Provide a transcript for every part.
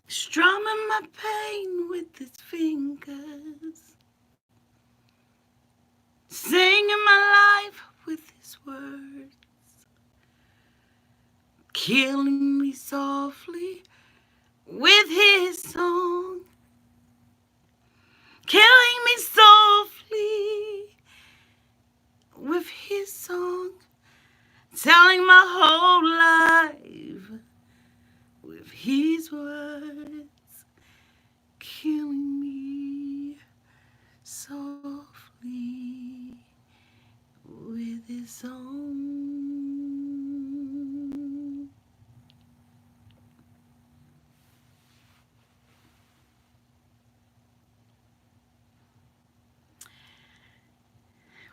strumming my pain with his fingers, singing my life with his words, killing me softly with his song, killing me softly with his song, telling my whole life with his words, killing me softly with his song.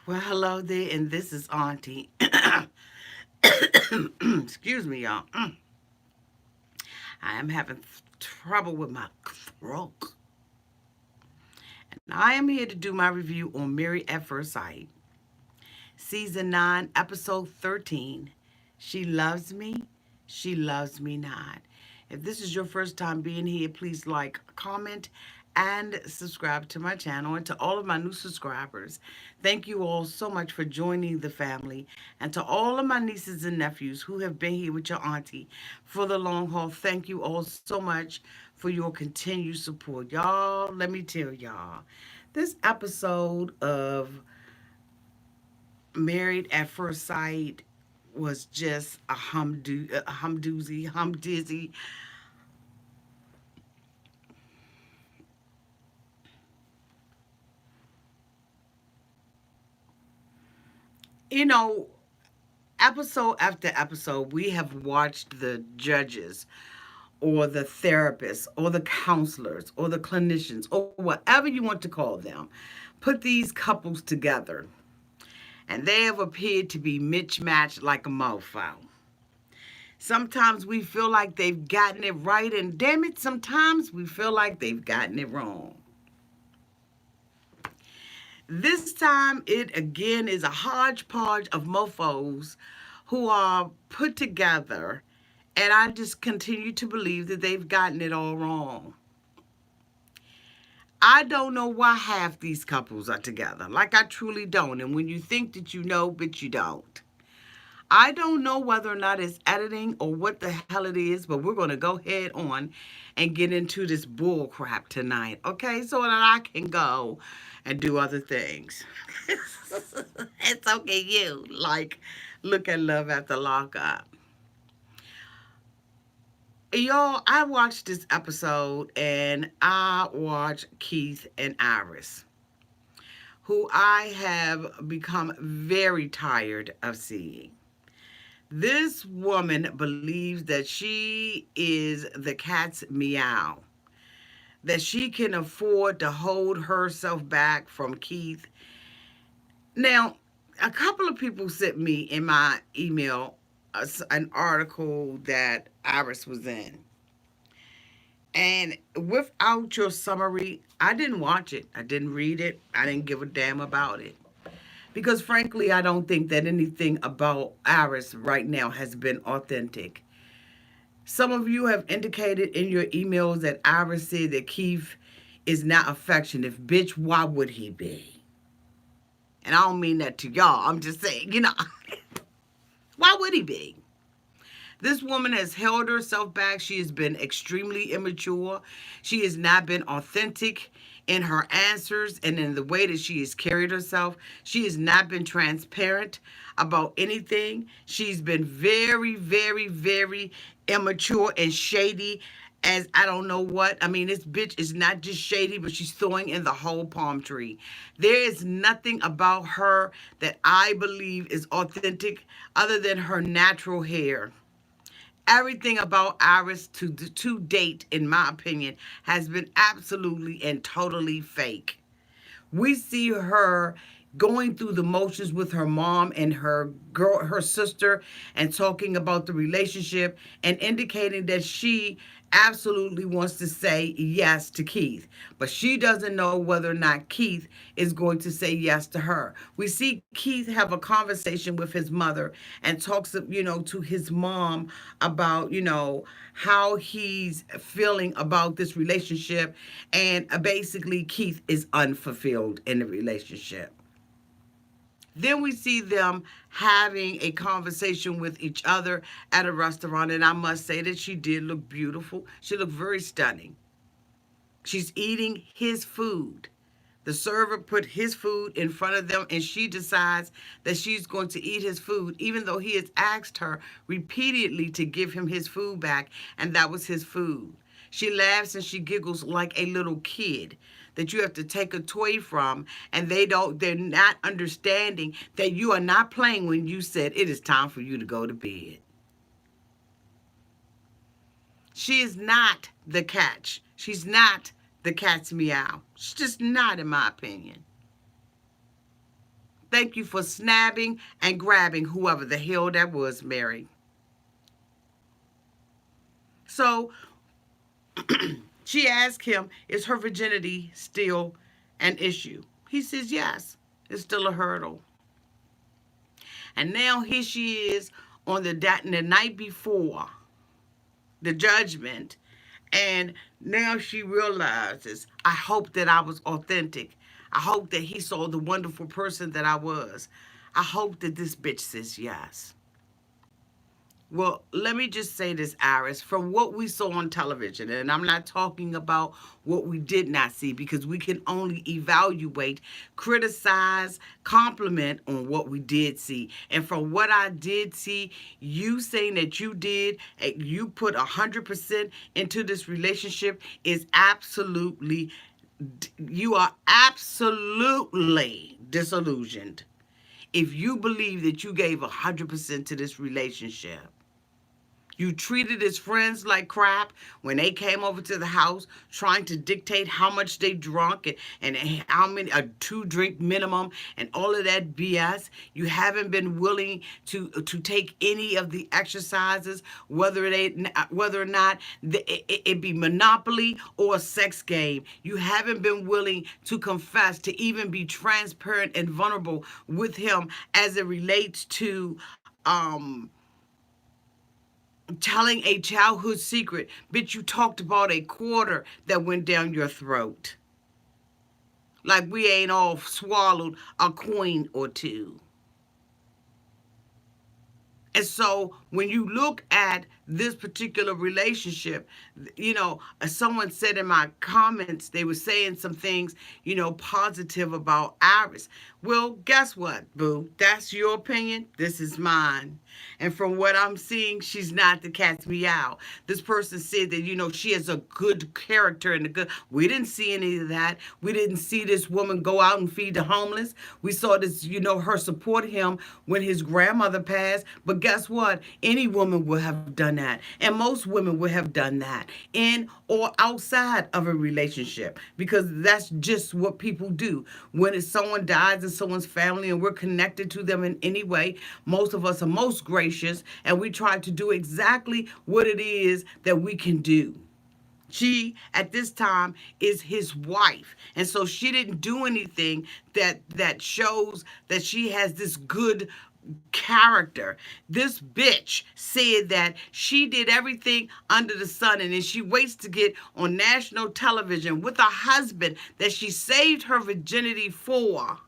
Well, hello there, and this is Auntie. Excuse me, y'all. I am having trouble with my throat. And I am here to do my review on Married at First Sight, Season 9, Episode 13. She loves me, she loves me not. If this is your first time being here, please like, comment, and subscribe to my channel. And to all of my new subscribers, thank you all so much for joining the family. And to all of my nieces and nephews who have been here with your auntie for the long haul, thank you all so much for your continued support. Y'all, let me tell y'all, this episode of Married at First Sight was just a humdoozy, humdizzy. You know, episode after episode, we have watched the judges or the therapists or the counselors or the clinicians or whatever you want to call them put these couples together. And they have appeared to be mismatched like a mofo. Sometimes we feel like they've gotten it right, and damn it, sometimes we feel like they've gotten it wrong. This time, it again is a hodgepodge of mofos who are put together, and I just continue to believe that they've gotten it all wrong. I don't know why half these couples are together. Like, I truly don't. And when you think that you know, but you don't. I don't know whether or not it's editing or what the hell it is, but we're going to go head on and get into this bull crap tonight, okay? So that I can go and do other things. It's okay, you. Like, look at Love After Lockup. Y'all, I watched this episode and I watched Keith and Iris, who I have become very tired of seeing. This woman believes that she is the cat's meow, that she can afford to hold herself back from Keith. Now, a couple of people sent me in my email an article that Iris was in. And without your summary, I didn't watch it. I didn't read it. I didn't give a damn about it. Because frankly, I don't think that anything about Iris right now has been authentic. Some of you have indicated in your emails that Iris said that Keith is not affectionate. Bitch, why would he be? And I don't mean that to y'all. I'm just saying, why would he be? This woman has held herself back. She has been extremely immature. She has not been authentic in her answers and in the way that she has carried herself. She has not been transparent about anything. She's been very, very, very immature and shady as I don't know what. I mean, this bitch is not just shady, but she's throwing in the whole palm tree. There is nothing about her that I believe is authentic other than her natural hair. Everything about Iris to date, in my opinion, has been absolutely and totally fake. We see her going through the motions with her mom and her sister, and talking about the relationship and indicating that she absolutely wants to say yes to Keith, but she doesn't know whether or not Keith is going to say yes to her. We see Keith have a conversation with his mother and talks, to his mom about, how he's feeling about this relationship, and basically Keith is unfulfilled in the relationship. Then we see them having a conversation with each other at a restaurant, and I must say that she did look beautiful. She looked very stunning. She's eating his food. The server put his food in front of them, and she decides that she's going to eat his food, even though he has asked her repeatedly to give him his food back, and that was his food. She laughs and she giggles like a little kid that you have to take a toy from, and they're not understanding that you are not playing when you said it is time for you to go to bed. She is not the catch. She's not the cat's meow. She's just not, in my opinion. Thank you for snapping and grabbing whoever the hell that was, Mary. So she asked him, is her virginity still an issue? He says, yes, it's still a hurdle. And now here she is on the night before the judgment, and now she realizes, I hope that I was authentic. I hope that he saw the wonderful person that I was. I hope that this bitch says yes. Well, let me just say this, Iris, from what we saw on television, and I'm not talking about what we did not see, because we can only evaluate, criticize, compliment on what we did see. And from what I did see, you saying that you put 100% into this relationship is absolutely, you are absolutely disillusioned if you believe that you gave 100% to this relationship. You treated his friends like crap when they came over to the house trying to dictate how much they drunk, and how many, a 2-drink minimum, and all of that BS. You haven't been willing to take any of the exercises, whether or not it be Monopoly or a sex game. You haven't been willing to confess, to even be transparent and vulnerable with him as it relates to telling a childhood secret. Bitch, you talked about a quarter that went down your throat. Like we ain't all swallowed a coin or two. And so when you look at this particular relationship, as someone said in my comments, they were saying some things, positive about Iris. Well, guess what, boo? That's your opinion. This is mine. And from what I'm seeing, she's not the cat's meow. This person said that, she has a good character and a good. We didn't see any of that. We didn't see this woman go out and feed the homeless. We saw this, her support him when his grandmother passed. But guess what? Any woman would have done that. And most women would have done that in or outside of a relationship, because that's just what people do. When someone dies in someone's family and we're connected to them in any way, most of us are most gracious, and we try to do exactly what it is that we can do. She, at this time, is his wife. And so she didn't do anything that shows that she has this good character. This bitch said that she did everything under the sun, and then she waits to get on national television with a husband that she saved her virginity for.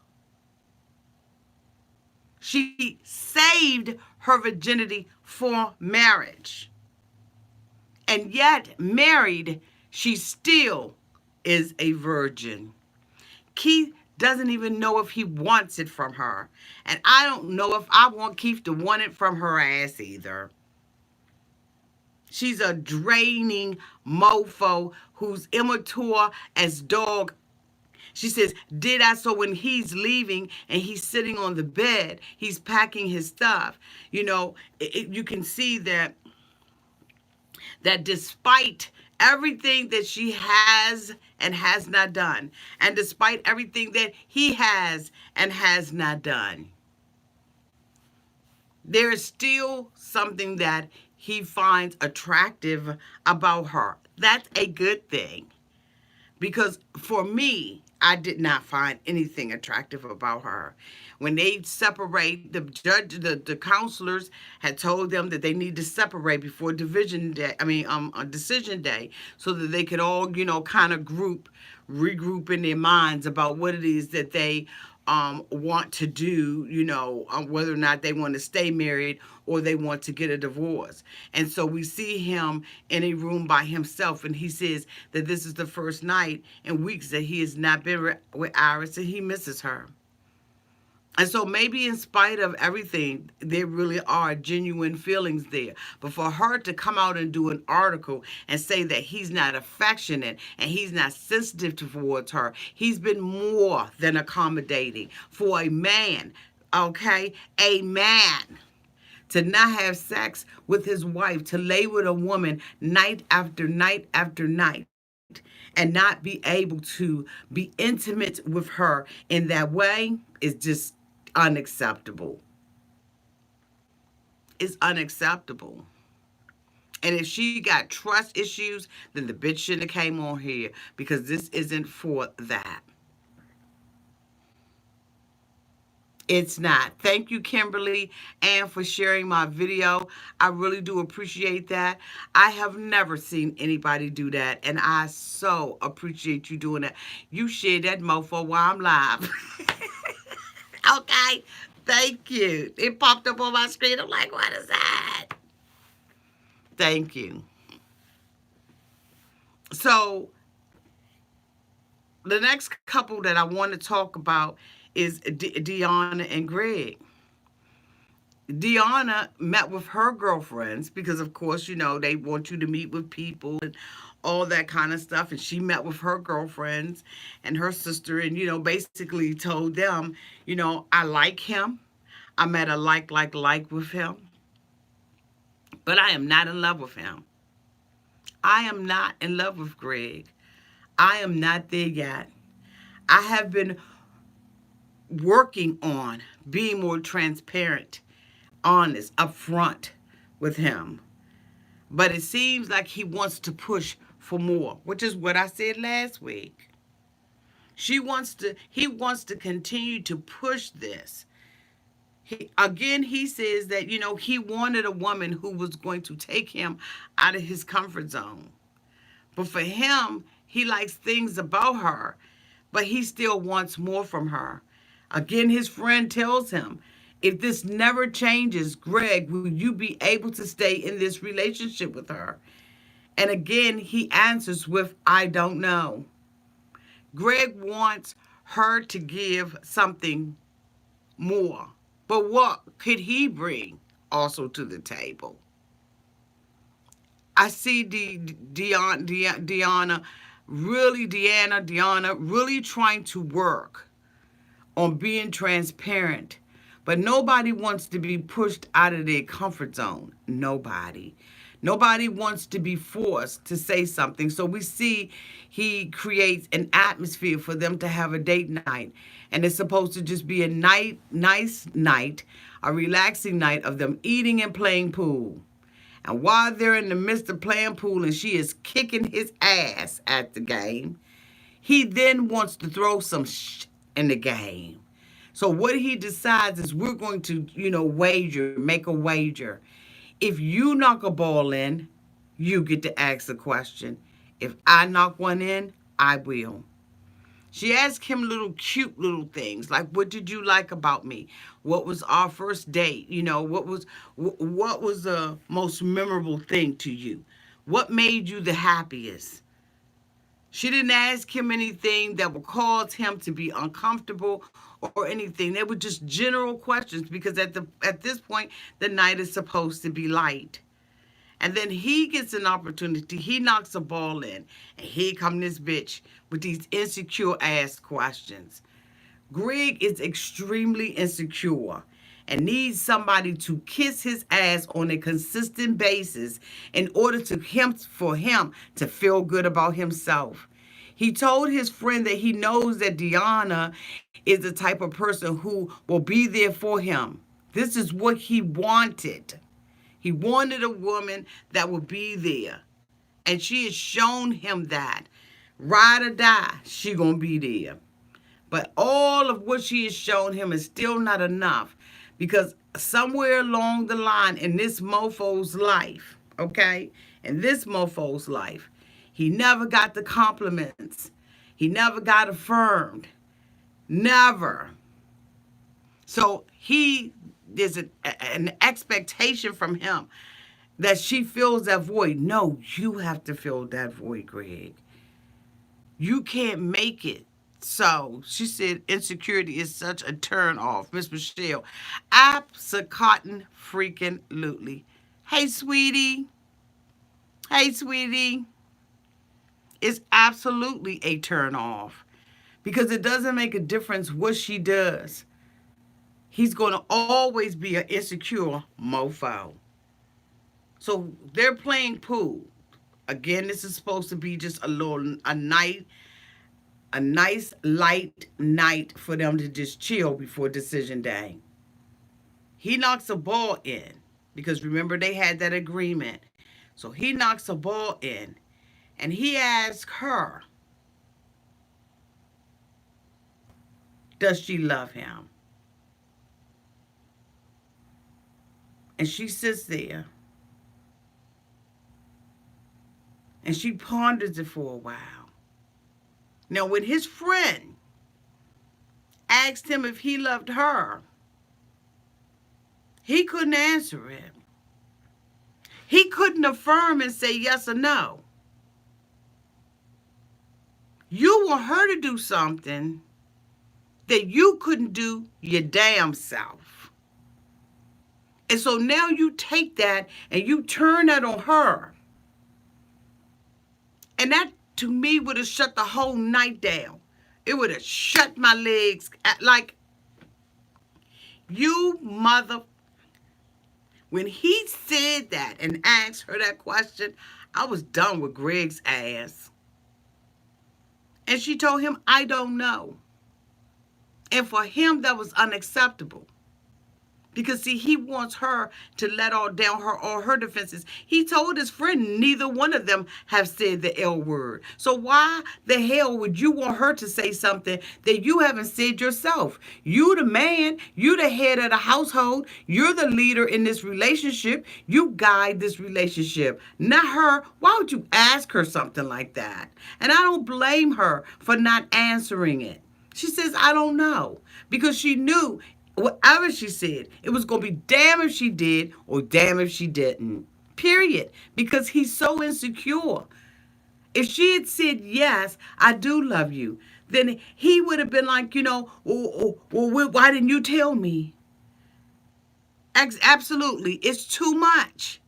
She saved her virginity for marriage. And yet, married, she still is a virgin. Keith doesn't even know if he wants it from her. And I don't know if I want Keith to want it from her ass either. She's a draining mofo who's immature as dog. She says, did I? So when he's leaving and he's sitting on the bed, he's packing his stuff. You can see that despite everything that she has and has not done, and despite everything that he has and has not done, there is still something that he finds attractive about her. That's a good thing. Because for me, I did not find anything attractive about her. When they separate, the judge, the counselors had told them that they need to separate before division day. A decision day, so that they could all, kind of regroup in their minds about what it is that they want to do, whether or not they want to stay married or they want to get a divorce. And so we see him in a room by himself, and he says that this is the first night in weeks that he has not been with Iris and he misses her. And so maybe in spite of everything, there really are genuine feelings there. But for her to come out and do an article and say that he's not affectionate and he's not sensitive towards her, he's been more than accommodating for a man, okay? A man to not have sex with his wife, to lay with a woman night after night after night, and not be able to be intimate with her in that way is just unacceptable. It's unacceptable. And if she got trust issues, then the bitch shouldn't have came on here, because this isn't for that. It's not. Thank you, Kimberly, and for sharing my video. I really do appreciate that. I have never seen anybody do that, and I so appreciate you doing that. You shared that mofo while I'm live. Okay? Thank you. It popped up on my screen. I'm like, what is that? Thank you. So, the next couple that I want to talk about is Deonna and Greg. Deonna met with her girlfriends because, of course, they want you to meet with people and all that kind of stuff. And she met with her girlfriends and her sister and, basically told them, I like him. I'm at a like with him. But I am not in love with him. I am not in love with Greg. I am not there yet. I have been working on being more transparent, honest, upfront with him. But it seems like he wants to push for more, which is what I said last week. He wants to continue to push this. He says that, he wanted a woman who was going to take him out of his comfort zone. But for him, he likes things about her, but he still wants more from her. Again, his friend tells him, if this never changes, Greg, will you be able to stay in this relationship with her? And again, he answers with, I don't know. Greg wants her to give something more. But what could he bring also to the table? I see Deonna really trying to work on being transparent. But nobody wants to be pushed out of their comfort zone. Nobody. Nobody wants to be forced to say something. So we see he creates an atmosphere for them to have a date night. And it's supposed to just be a nice night, a relaxing night of them eating and playing pool. And while they're in the midst of playing pool and she is kicking his ass at the game, he then wants to throw some in the game. So what he decides is we're going to, make a wager. If you knock a ball in, you get to ask the question. If I knock one in, I will. She asked him cute little things like, what did you like about me? What was our first date? What was the most memorable thing to you? What made you the happiest? She didn't ask him anything that would cause him to be uncomfortable or anything. They were just general questions because at this point, the night is supposed to be light. And then he gets an opportunity. He knocks a ball in. And here come this bitch with these insecure ass questions. Greg is extremely insecure. and needs somebody to kiss his ass on a consistent basis in order for him to feel good about himself. He told his friend that he knows that Deonna is the type of person who will be there for him. This is what he wanted. He wanted a woman that would be there. And she has shown him that. Ride or die, she gonna be there. But all of what she has shown him is still not enough. Because somewhere along the line in this mofo's life, okay, in this mofo's life, he never got the compliments. He never got affirmed. Never. So there's an expectation from him that she fills that void. No, you have to fill that void, Greg. You can't make it. So she said insecurity is such a turn off. Miss Michelle, abso-cotton freaking lutely. Hey, sweetie. Hey, sweetie. It's absolutely a turn off because it doesn't make a difference what she does. He's going to always be an insecure mofo. So they're playing pool. Again, this is supposed to be just a nice light night for them to just chill before decision day. He knocks a ball in because remember they had that agreement. So he knocks a ball in and he asks her, does she love him? And she sits there and she ponders it for a while. Now, when his friend asked him if he loved her, he couldn't answer it. He couldn't affirm and say yes or no. You want her to do something that you couldn't do your damn self. And so now you take that and you turn that on her. And that, to me, would have shut the whole night down. It would have shut my legs. Like, you mother. When he said that and asked her that question, I was done with Greg's ass. And she told him, I don't know. And for him, that was unacceptable. Because, see, he wants her to let all down all her defenses. He told his friend neither one of them have said the L word. So why the hell would you want her to say something that you haven't said yourself? You the man. You the head of the household. You're the leader in this relationship. You guide this relationship. Not her. Why would you ask her something like that? And I don't blame her for not answering it. She says, I don't know. Because she knew whatever she said, it was going to be damn if she did or damn if she didn't. Period. Because he's so insecure. If she had said, yes, I do love you, then he would have been like, well, why didn't you tell me? Absolutely. It's too much.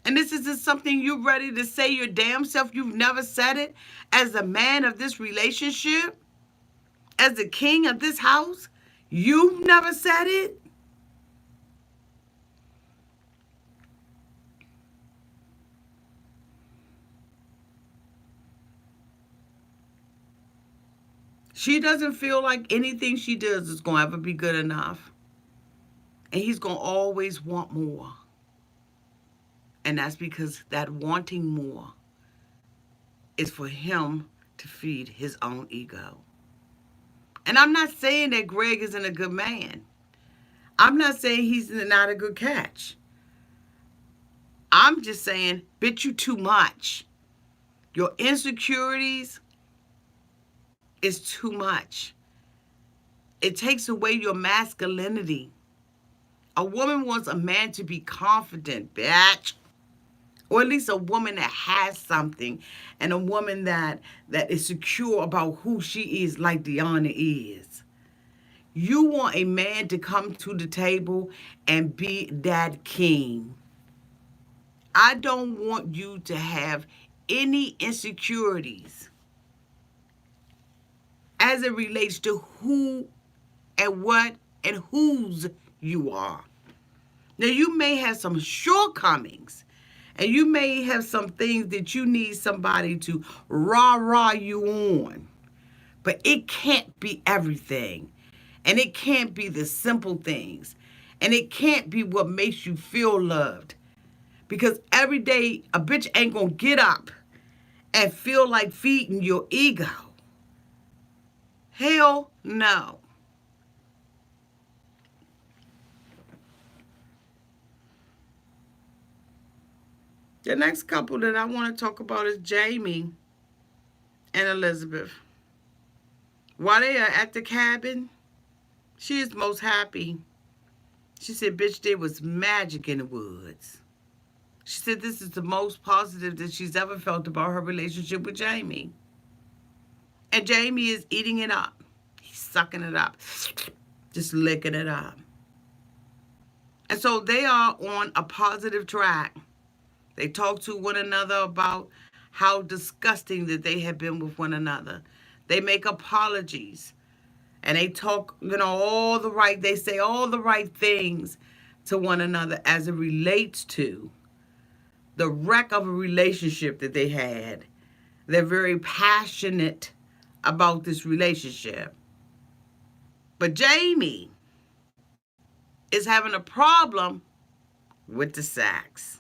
And this isn't something you're ready to say your damn self. You've never said it as the man of this relationship, as the king of this house. You've never said it? She doesn't feel like anything she does is going to ever be good enough. And he's going to always want more. And that's because that wanting more is for him to feed his own ego. And I'm not saying that Greg isn't a good man. I'm not saying he's not a good catch. I'm just saying, bitch, you too much. Your insecurities is too much. It takes away your masculinity. A woman wants a man to be confident, bitch. Or at least a woman that has something. And a woman that is secure about who she is, like Deonna is. You want a man to come to the table and be that king. I don't want you to have any insecurities as it relates to who and what and whose you are. Now, you may have some shortcomings, and you may have some things that you need somebody to rah-rah you on, but it can't be everything. And it can't be the simple things. And it can't be what makes you feel loved. Because every day, a bitch ain't gonna get up and feel like feeding your ego. Hell no. The next couple that I want to talk about is Jamie and Elizabeth. While they are at the cabin, she is most happy. She said, bitch, there was magic in the woods. She said this is the most positive that she's ever felt about her relationship with Jamie. And Jamie is eating it up. He's sucking it up. Just licking it up. And so they are on a positive track. They talk to one another about how disgusting that they have been with one another. They make apologies. And they talk, they say all the right things to one another as it relates to the wreck of a relationship that they had. They're very passionate about this relationship. But Jamie is having a problem with the sex.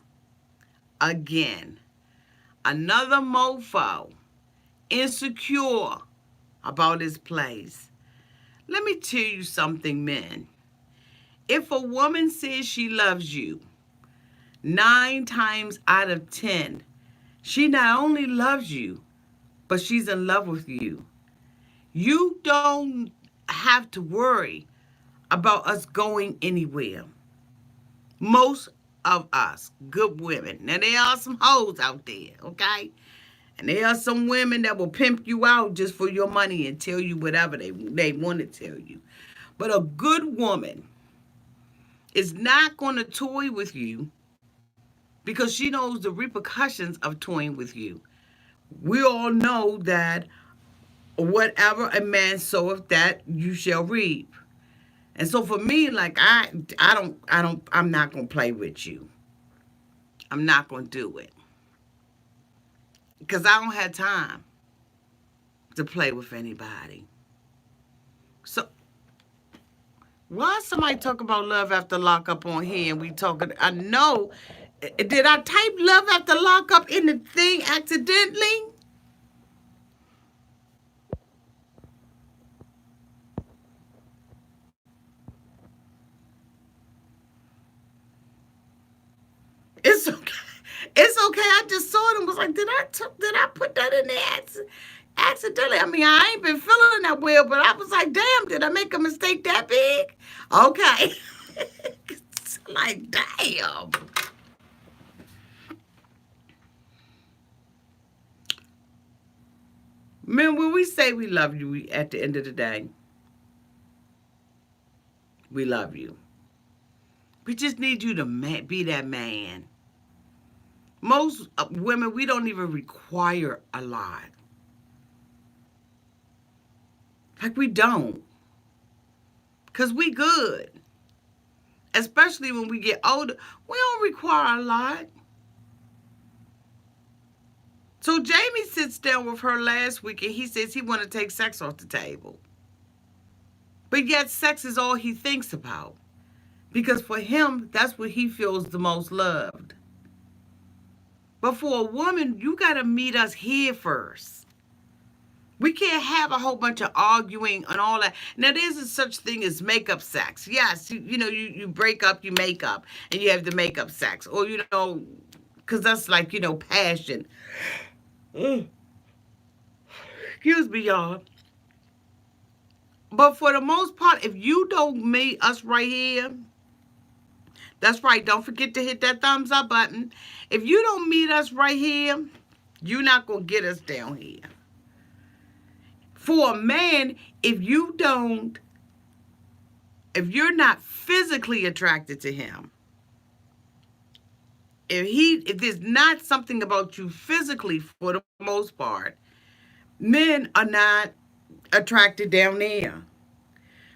Again, another mofo, insecure about his place. Let me tell you something, men. If a woman says she loves you, 9 times out of 10, she not only loves you, but she's in love with you. You don't have to worry about us going anywhere. Most of us, good women. Now, there are some hoes out there, okay? And there are some women that will pimp you out just for your money and tell you whatever they want to tell you. But a good woman is not going to toy with you because she knows the repercussions of toying with you. We all know that whatever a man soweth, that you shall reap. And so for me, like I'm not gonna play with you. I'm not gonna do it because I don't have time to play with anybody. So why somebody talk about love after lockup on here and we talking? I know. Did I type love after lockup in the thing accidentally? It's okay. It's okay. I just saw it and was like, did I put that in there accidentally? I mean, I ain't been feeling that well, but I was like, damn, did I make a mistake that big? Okay. It's like, damn. Man, when we say we love you, at the end of the day, we love you. We just need you to be that man. Most women, we don't even require a lot. Like, we don't. Because we good. Especially when we get older. We don't require a lot. So Jamie sits down with her last week and he says he want to take sex off the table. But yet sex is all he thinks about. Because for him, that's what he feels the most loved. But for a woman, you got to meet us here first. We can't have a whole bunch of arguing and all that. Now, there's a such thing as makeup sex. Yes, you break up, you make up, and you have the makeup sex. Or, because that's like, passion. Excuse me, y'all. But for the most part, if you don't meet us right here, that's right, don't forget to hit that thumbs up button. If you don't meet us right here, you're not going to get us down here. For a man, if you're not physically attracted to him, if there's not something about you physically for the most part, men are not attracted down there.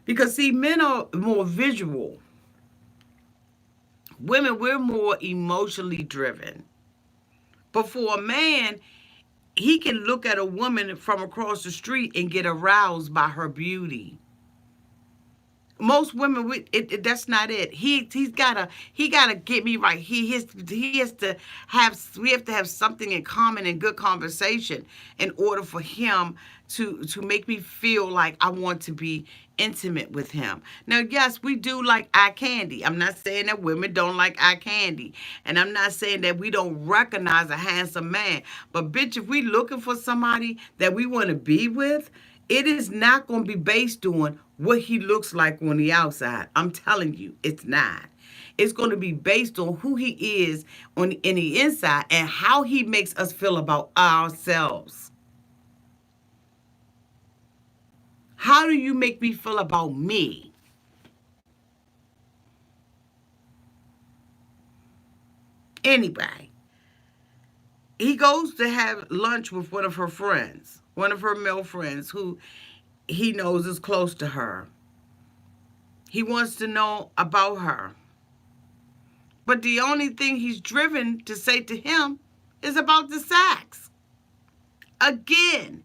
Because, see, men are more visual. Women, we're more emotionally driven. But for a man, he can look at a woman from across the street and get aroused by her beauty. Most women, that's not it. He gotta get me right. He has to have we have to have something in common and good conversation in order for him to make me feel like I want to be intimate with him. Now, yes, we do like eye candy. I'm not saying that women don't like eye candy, and I'm not saying that we don't recognize a handsome man. But bitch, if we looking for somebody that we want to be with, it is not going to be based on what he looks like on the outside. I'm telling you, it's not. It's going to be based on who he is in the inside and how he makes us feel about ourselves. How do you make me feel about me? Anyway, he goes to have lunch with one of her friends, one of her male friends who he knows is close to her. He wants to know about her. But the only thing he's driven to say to him is about the sex. Again,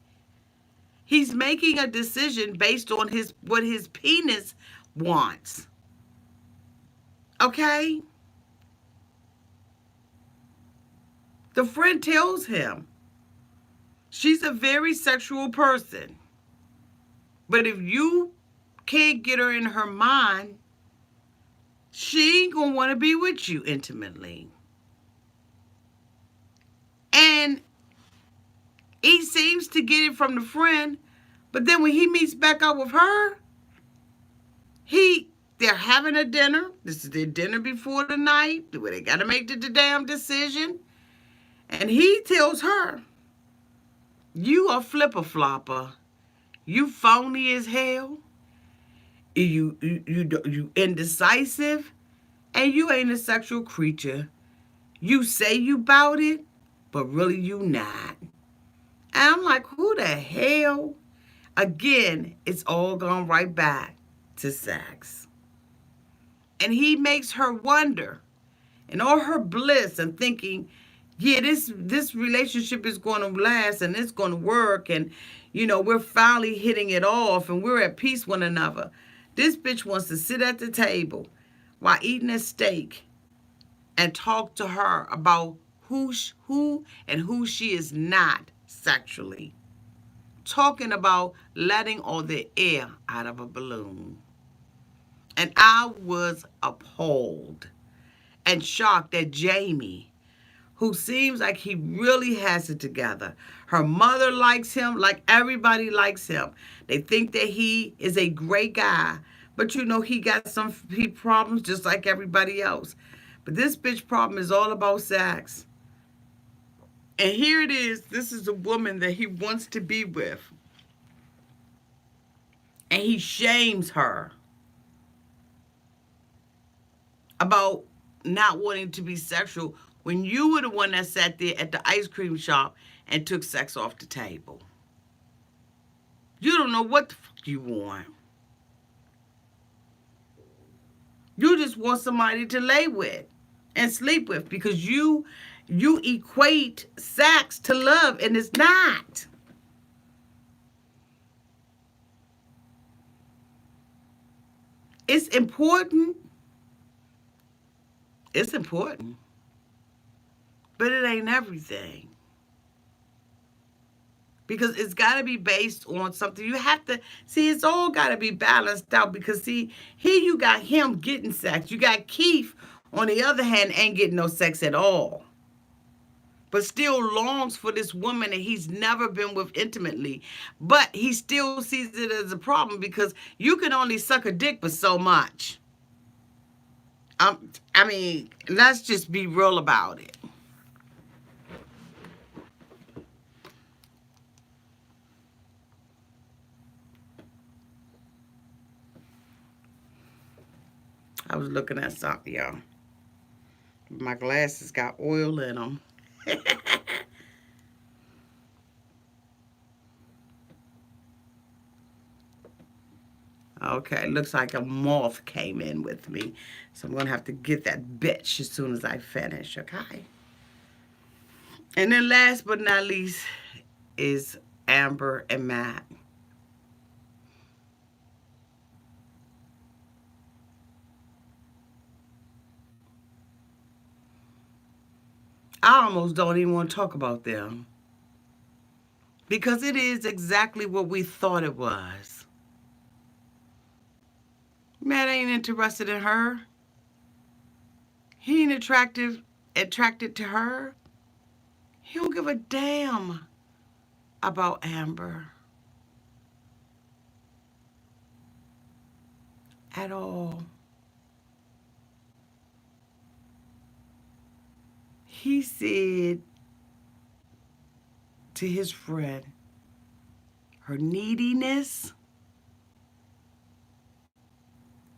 he's making a decision based on what his penis wants. Okay? The friend tells him she's a very sexual person. But if you can't get her in her mind, she ain't gonna want to be with you intimately. And he seems to get it from the friend, but then when he meets back up with her, they're having a dinner. This is their dinner before the night where they gotta make the damn decision. And he tells her, "You a flipper flopper. You phony as hell. You indecisive, and you ain't a sexual creature. You say you bout it, but really you not." And I'm like, who the hell? Again, it's all gone right back to sex. And he makes her wonder in all her bliss and thinking, yeah, this relationship is going to last and it's going to work. And, we're finally hitting it off and we're at peace with one another. This bitch wants to sit at the table while eating a steak and talk to her about who and who she is not sexually. Talking about letting all the air out of a balloon. And I was appalled and shocked that Jamie, who seems like he really has it together. Her mother likes him like everybody likes him. They think that he is a great guy, but he got some problems just like everybody else. But this bitch problem is all about sex. And here it is. This is a woman that he wants to be with. And he shames her about not wanting to be sexual when you were the one that sat there at the ice cream shop and took sex off the table. You don't know what the fuck you want. You just want somebody to lay with and sleep with because you equate sex to love, and it's not. It's important. It's important. But it ain't everything. Because it's got to be based on something. You have to, see, it's all got to be balanced out. Because, see, here you got him getting sex. You got Keith, on the other hand, ain't getting no sex at all. But still longs for this woman that he's never been with intimately. But he still sees it as a problem because you can only suck a dick for so much. Let's just be real about it. I was looking at something, y'all. My glasses got oil in them. Okay, looks like a moth came in with me. So I'm going to have to get that bitch as soon as I finish, okay? And then last but not least is Amber and Matt. I almost don't even want to talk about them because it is exactly what we thought it was. Matt ain't interested in her. He ain't attracted to her. He don't give a damn about Amber at all. He said to his friend, her neediness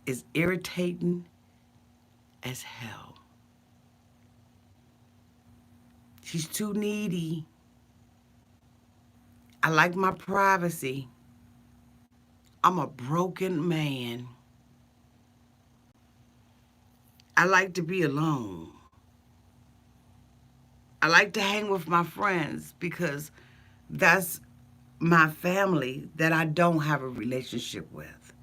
is irritating as hell. She's too needy. I like my privacy. I'm a broken man. I like to be alone. I like to hang with my friends because that's my family that I don't have a relationship with.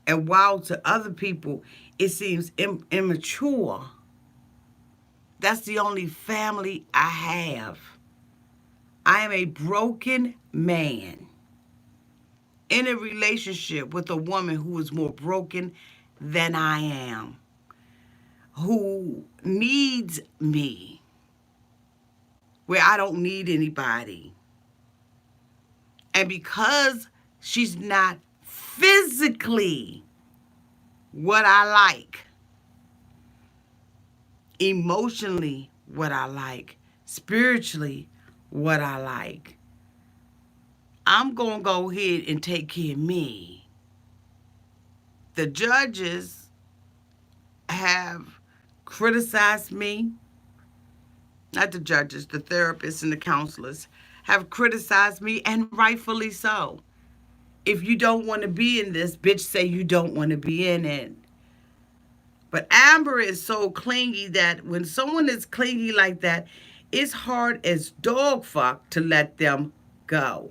And while to other people it seems immature, that's the only family I have. I am a broken man in a relationship with a woman who is more broken than I am, who needs me where I don't need anybody. And because she's not physically what I like, emotionally what I like, spiritually what I like, I'm going to go ahead and take care of me. The judges have criticized me. Not the judges, the therapists and the counselors have criticized me, and rightfully so. If you don't want to be in this, bitch, say you don't want to be in it. But Amber is so clingy that when someone is clingy like that, it's hard as dog fuck to let them go.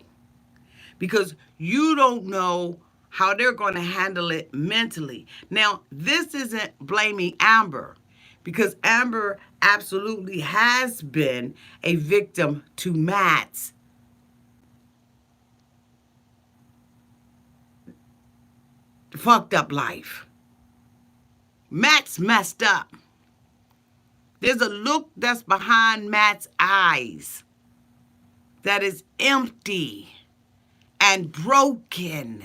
Because you don't know how they're going to handle it mentally. Now, this isn't blaming Amber, because Amber absolutely has been a victim to Matt's fucked up life. Matt's messed up. There's a look that's behind Matt's eyes that is empty and broken.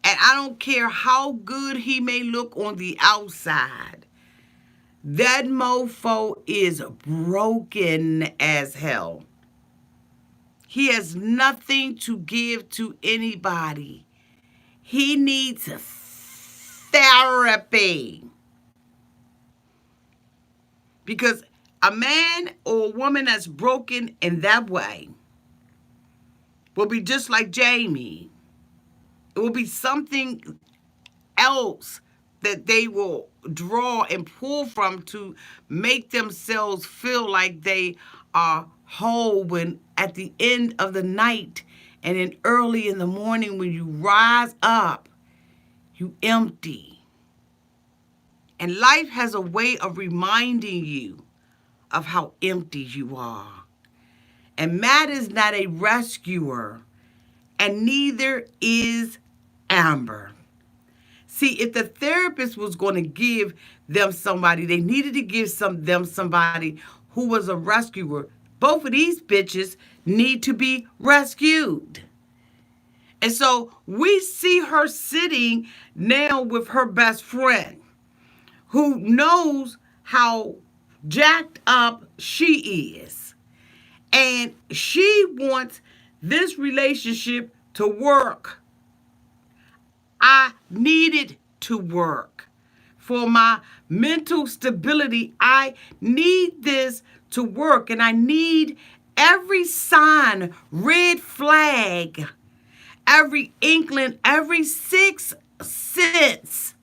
And I don't care how good he may look on the outside. That mofo is broken as hell. He has nothing to give to anybody. He needs therapy. Because a man or a woman that's broken in that way will be just like Jamie. It will be something else that they will draw and pull from to make themselves feel like they are whole when at the end of the night and then early in the morning when you rise up, you empty. And life has a way of reminding you of how empty you are. And Matt is not a rescuer, and neither is Amber. See, if the therapist was going to give them somebody, they needed to give them somebody who was a rescuer. Both of these bitches need to be rescued. And so we see her sitting now with her best friend who knows how jacked up she is. And she wants this relationship to work. I need it to work. For my mental stability, I need this to work. And I need every sign, red flag, every inkling, every sixth sense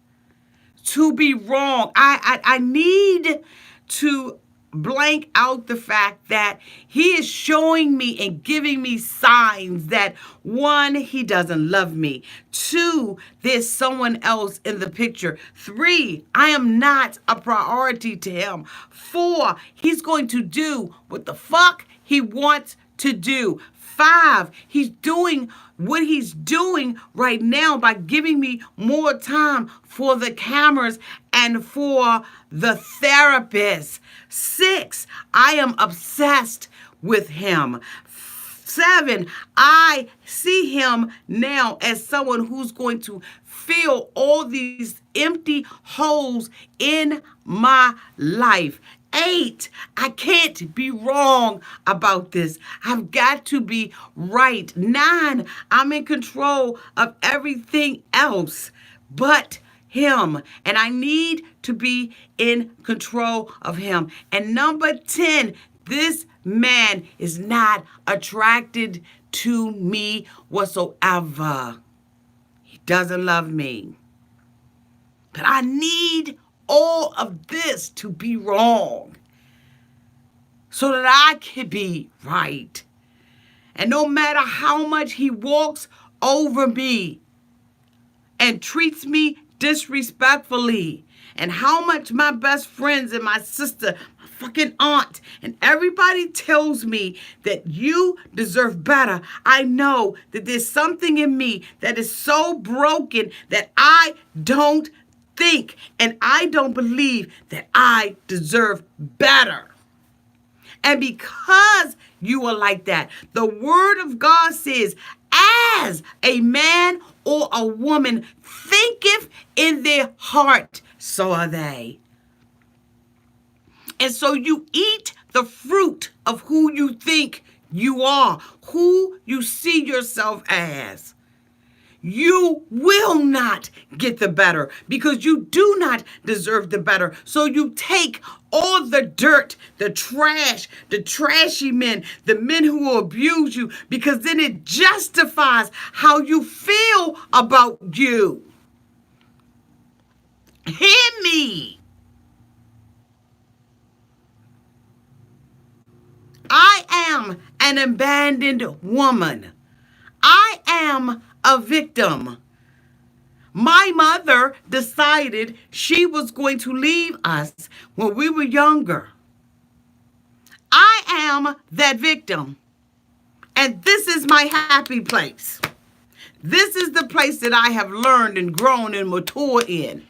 to be wrong. I need to blank out the fact that he is showing me and giving me signs that, one, he doesn't love me. Two, there's someone else in the picture. Three, I am not a priority to him. Four, he's going to do what the fuck he wants to do. Five, he's doing what he's doing right now by giving me more time for the cameras and for the therapist. Six, I am obsessed with him. Seven, I see him now as someone who's going to fill all these empty holes in my life. Eight, I can't be wrong about this. I've got to be right. Nine, I'm in control of everything else but him. And I need to be in control of him. And number 10, this man is not attracted to me whatsoever. He doesn't love me. But I need all of this to be wrong so that I can be right. And no matter how much he walks over me and treats me disrespectfully, and how much my best friends and my sister, my fucking aunt, and everybody tells me that you deserve better, I know that there's something in me that is so broken that I don't think and I don't believe that I deserve better. And because you are like that, the word of God says, as a man or a woman thinketh in their heart, so are they. And so you eat the fruit of who you think you are, who you see yourself as. You will not get the better because you do not deserve the better. So you take all the dirt, the trash, the trashy men, the men who will abuse you, because then it justifies how you feel about you. Hear me. I am an abandoned woman. I am a victim. My mother decided she was going to leave us when we were younger. I am that victim. And this is my happy place. This is the place that I have learned and grown and matured in.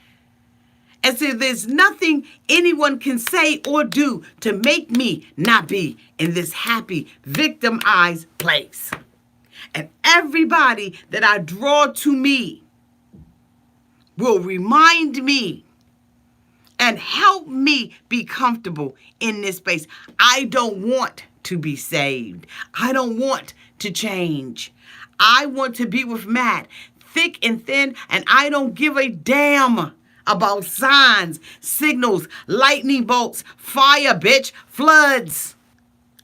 And so there's nothing anyone can say or do to make me not be in this happy, victimized place. And everybody that I draw to me will remind me and help me be comfortable in this space. I don't want to be saved. I don't want to change. I want to be with Matt, thick and thin, and I don't give a damn about signs, signals, lightning bolts, fire, bitch, floods.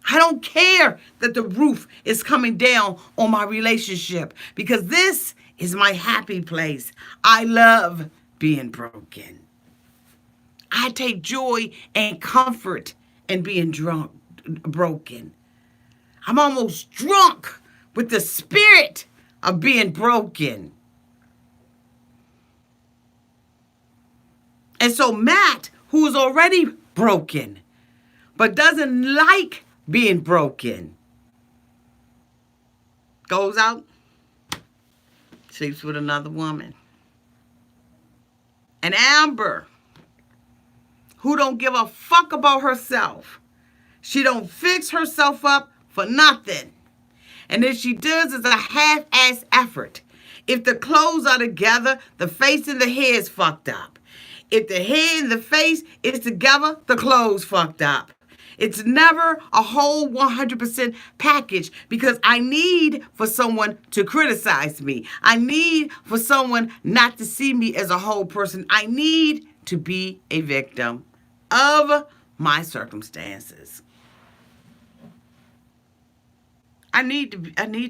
I don't care that the roof is coming down on my relationship because this is my happy place. I love being broken. I take joy and comfort in being broken. I'm almost drunk with the spirit of being broken. And so Matt, who is already broken, but doesn't like being broken, goes out, sleeps with another woman. And Amber, who don't give a fuck about herself. She don't fix herself up for nothing. And if she does, it's a half-ass effort. If the clothes are together, the face and the hair is fucked up. If the hair and the face is together, the clothes fucked up. It's never a whole 100% package because I need for someone to criticize me. I need for someone not to see me as a whole person. I need to be a victim of my circumstances. I need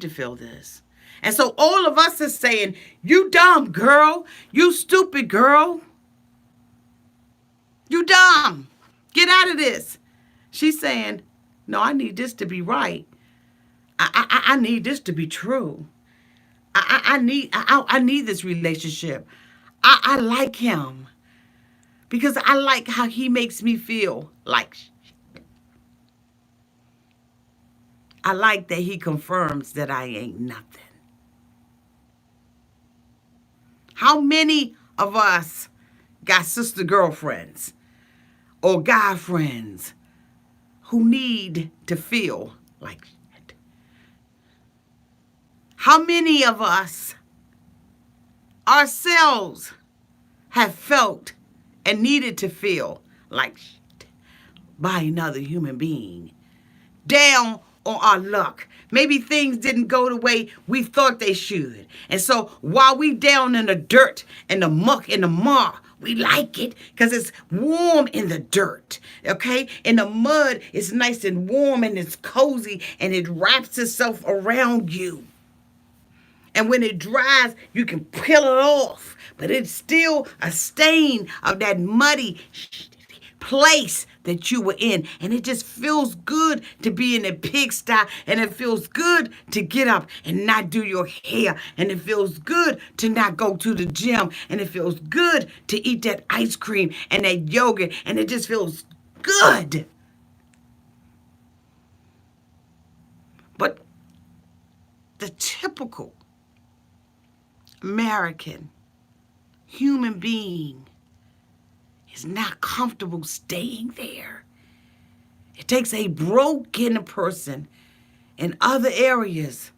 to feel this. And so all of us are saying, you dumb girl, you stupid girl, you dumb, get out of this. She's saying, no, I need this to be right. I need this to be true. I need this relationship. I like him because I like how he makes me feel. Like, I like that he confirms that I ain't nothing. How many of us got sister girlfriends or guy friends who need to feel like shit? How many of us ourselves have felt and needed to feel like shit by another human being? Down on our luck. Maybe things didn't go the way we thought they should. And so while we down in the dirt and the muck and the mud, we like it because it's warm in the dirt, okay? In the mud, it's nice and warm and it's cozy and it wraps itself around you. And when it dries, you can peel it off. But it's still a stain of that muddy place that you were in. And it just feels good to be in a pigsty. And it feels good to get up and not do your hair. And it feels good to not go to the gym. And it feels good to eat that ice cream and that yogurt. And it just feels good. But the typical American human being is not comfortable staying there. It takes a broken person in other areas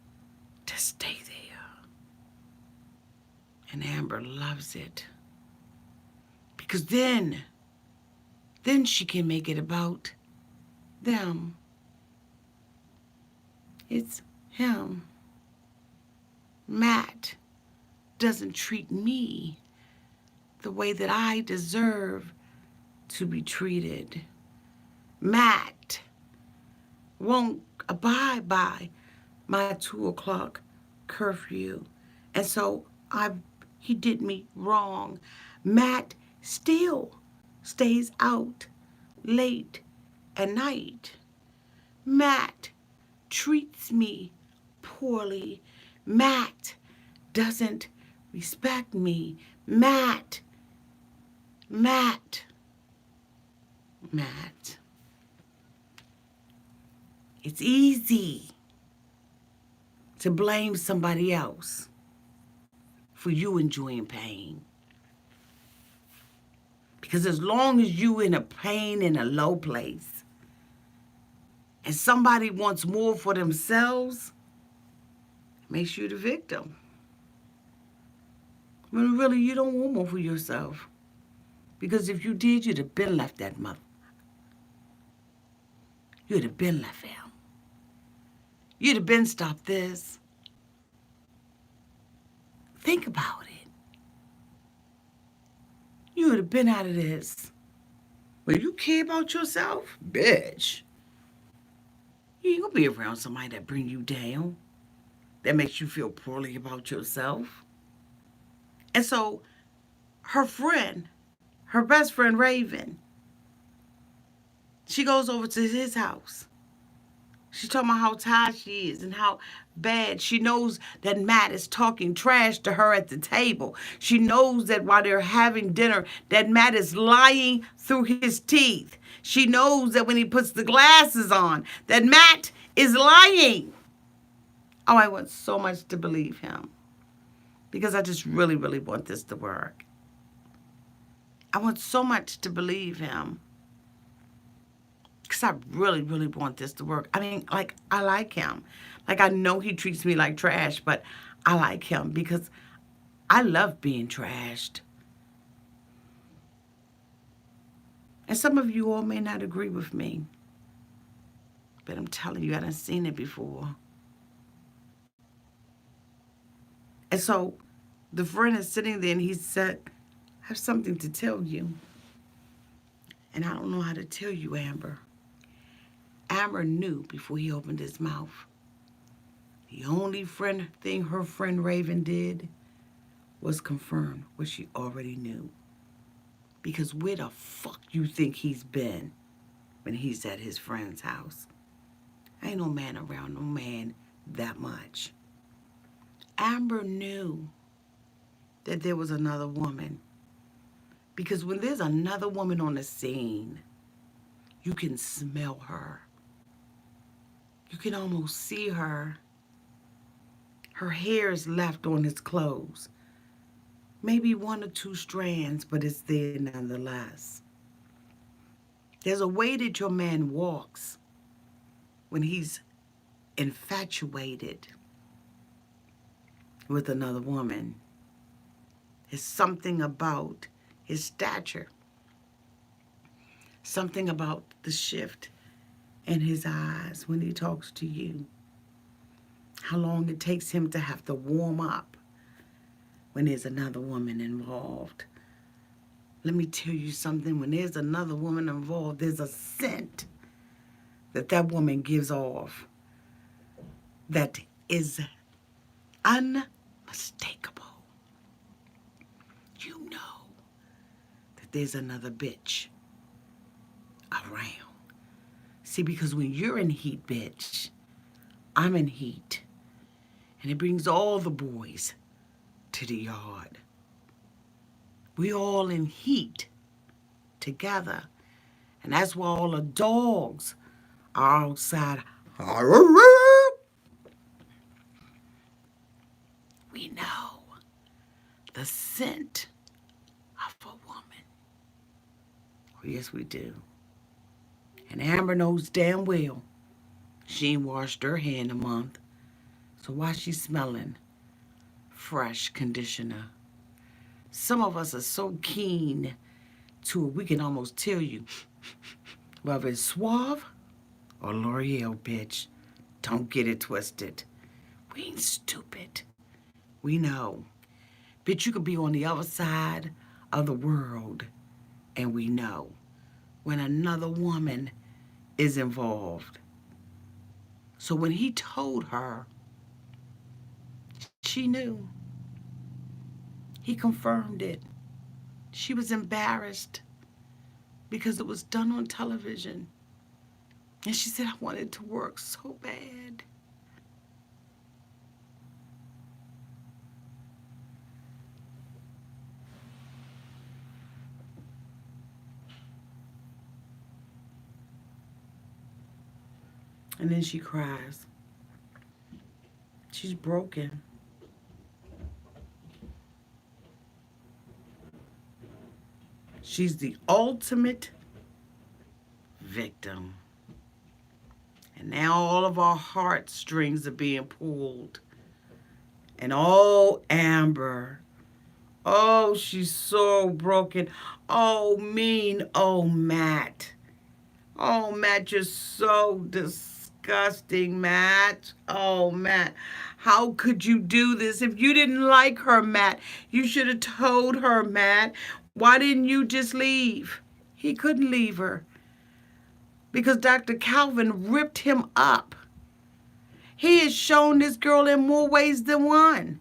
to stay there. And Amber loves it. Because then she can make it about them. It's him. Matt doesn't treat me the way that I deserve to be treated. Matt won't abide by my 2 o'clock curfew. And so he did me wrong. Matt still stays out late at night. Matt treats me poorly. Matt doesn't respect me. Matt. It's easy to blame somebody else for you enjoying pain. Because as long as you in a pain in a low place and somebody wants more for themselves, it makes you the victim. When really you don't want more for yourself. Because if you did, you'd have been left that mother. You'd have been left him. You'd have been stopped this. Think about it. You would have been out of this. When you care about yourself, bitch, you ain't gonna be around somebody that bring you down, that makes you feel poorly about yourself. And so her friend, her best friend Raven, she goes over to his house. She's talking about how tired she is and how bad. She knows that Matt is talking trash to her at the table. She knows that while they're having dinner, that Matt is lying through his teeth. She knows that when he puts the glasses on, that Matt is lying. Oh, I want so much to believe him. Because I just really, really want this to work. I want so much to believe him. Because I really, really want this to work. I mean, like, I like him. Like, I know he treats me like trash, but I like him because I love being trashed. And some of you all may not agree with me. But I'm telling you, I done seen it before. And so the friend is sitting there and he said, I have something to tell you. And I don't know how to tell you, Amber. Amber knew before he opened his mouth. The only thing her friend Raven did was confirm what she already knew. Because where the fuck you think he's been when he's at his friend's house? Ain't no man around no man that much. Amber knew that there was another woman. Because when there's another woman on the scene, you can smell her. You can almost see her. Her hair is left on his clothes. Maybe one or two strands, but it's there nonetheless. There's a way that your man walks when he's infatuated with another woman. It's something about his stature, something about the shift in his eyes when he talks to you, how long it takes him to have to warm up when there's another woman involved. Let me tell you something, when there's another woman involved, there's a scent that that woman gives off that is unmistakable. You know that there's another bitch around. See, because when you're in heat, bitch, I'm in heat. And it brings all the boys to the yard. We all in heat together. And that's why all the dogs are outside. We know the scent of a woman. Oh, yes, we do. And Amber knows damn well she ain't washed her hair in a month. So why she smelling fresh conditioner? Some of us are so keen to it, we can almost tell you whether it's Suave or L'Oreal, bitch. Don't get it twisted. We ain't stupid. We know. Bitch, you could be on the other side of the world, and we know when another woman is involved. So when he told her, she knew. He confirmed it. She was embarrassed because it was done on television. And she said, I wanted to work so bad. And then she cries. She's broken. She's the ultimate victim. And now all of our heartstrings are being pulled. And oh, Amber. Oh, she's so broken. Oh, mean. Oh, Matt. Oh, Matt, you're so disgusting, Matt. Oh, Matt. How could you do this? If you didn't like her, Matt, you should have told her, Matt. Why didn't you just leave? He couldn't leave her because Dr. Calvin ripped him up. He has shown this girl in more ways than one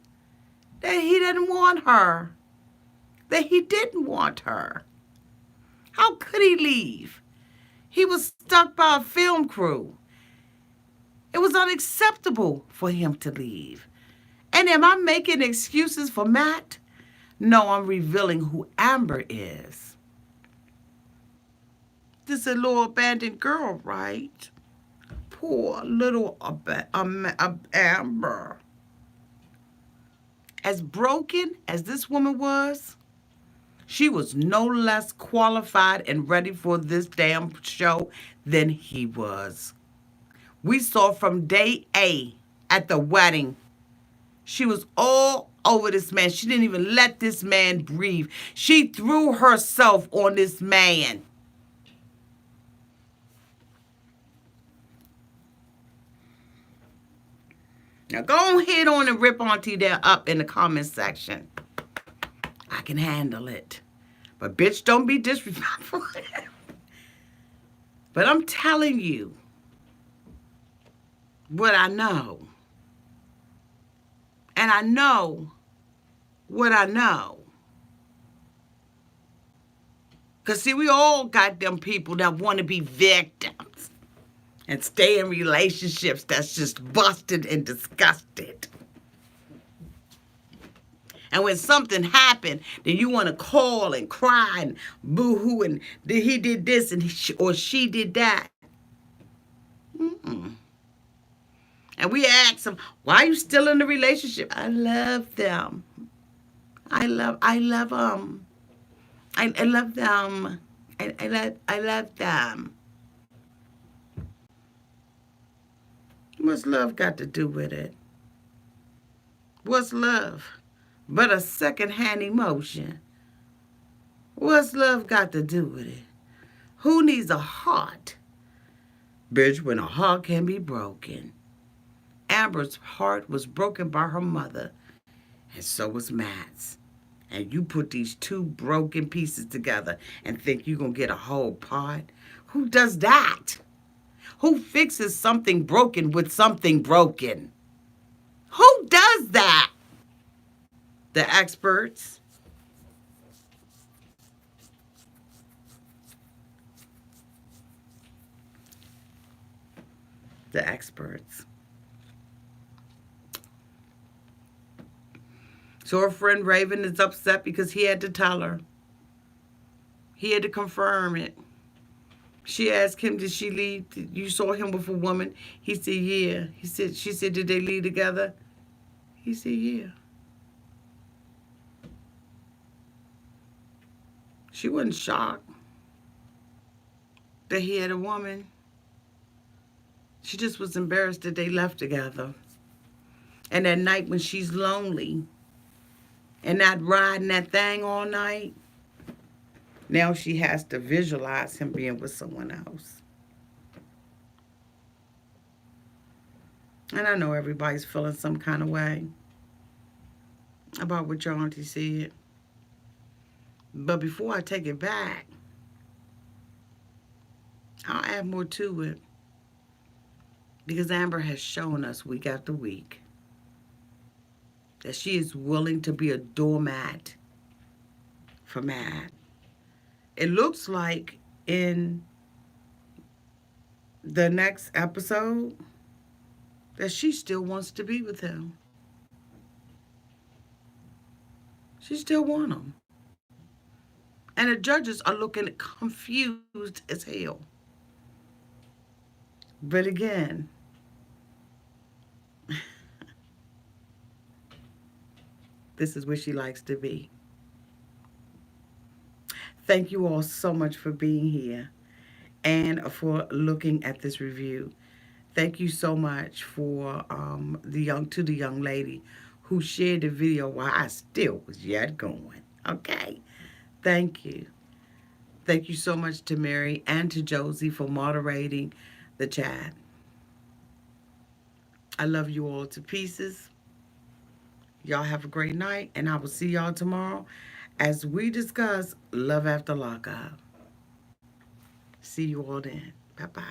that he didn't want her, that he didn't want her. How could he leave? He was stuck by a film crew. It was unacceptable for him to leave. And am I making excuses for Matt? No, I'm revealing who Amber is. This is a little abandoned girl, right? Poor little Amber. As broken as this woman was, she was no less qualified and ready for this damn show than he was. We saw from day A at the wedding, she was all over this man. She didn't even let this man breathe. She threw herself on this man. Now go ahead on and rip Auntie there up in the comment section. I can handle it. But bitch, don't be disrespectful. But I'm telling you what I know. And I know what I know. Because, see, we all got them people that want to be victims and stay in relationships that's just busted and disgusted. And when something happened, then you want to call and cry and boo-hoo and he did this and or she did that. Mm-mm. And we ask them, why are you still in the relationship? I love them. I love them. I love them. I love them. What's love got to do with it? What's love but a secondhand emotion? What's love got to do with it? Who needs a heart? Bitch, when a heart can be broken. Amber's heart was broken by her mother, and so was Matt's. And you put these two broken pieces together and think you're going to get a whole part? Who does that? Who fixes something broken with something broken? Who does that? The experts. The experts. So her friend Raven is upset because he had to tell her. He had to confirm it. She asked him, did she leave? You saw him with a woman? He said, yeah. She said, did they leave together? He said, yeah. She wasn't shocked that he had a woman. She just was embarrassed that they left together. And that night when she's lonely and not riding that thing all night, now she has to visualize him being with someone else. And I know everybody's feeling some kind of way about what your auntie said. But before I take it back, I'll add more to it. Because Amber has shown us week after week that she is willing to be a doormat for Matt. It looks like in the next episode that she still wants to be with him. She still wants him. And the judges are looking confused as hell. But again, this is where she likes to be. Thank you all so much for being here and for looking at this review. Thank you so much for the young lady who shared the video while I still was yet going. Okay, thank you. Thank you so much to Mary and to Josie for moderating the chat. I love you all to pieces. Y'all have a great night, and I will see y'all tomorrow as we discuss Love After Lockup. See you all then. Bye-bye.